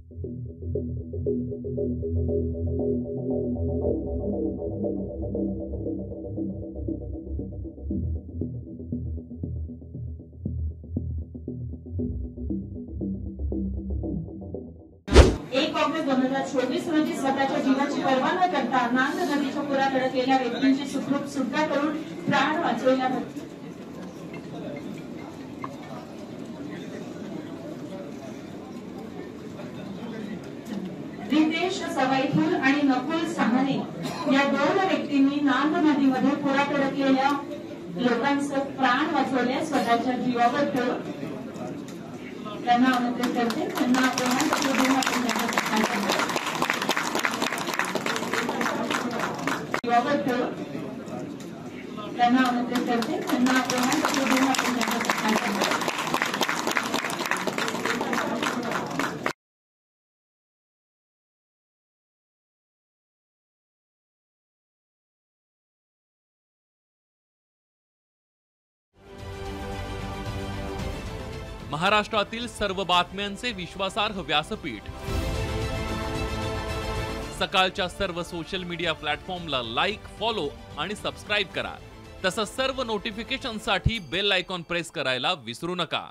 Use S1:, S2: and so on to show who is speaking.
S1: August 2024 रोजी स्वतःच्या जीवाची पर्वा न करता नांद नदीच्या पुरात अडकलेल्या व्यक्तींची सुखरूप सुटका करून प्राण वाचवल्या रितेश सवाईथूर आणि नकुल सहाने या दोन व्यक्तींनी नांद नदीमध्ये पुरात अडकलेल्या लोकांचे प्राण वाचवले स्वतःच्या जीवावर ठेवून त्यांना आमंत्रित करते। त्यांना जीवावर ठेवून त्यांना आमंत्रित करते। त्यांना
S2: महाराष्ट्रातील सर्व बातम्यांचे विश्वासार्ह व्यासपीठ सकाळच्या सर्व सोशल मीडिया प्लॅटफॉर्मला लाईक, फॉलो आणि सबस्क्राईब करा। तसंच सर्व नोटिफिकेशनसाठी बेल आयकॉन प्रेस करायला विसरू नका।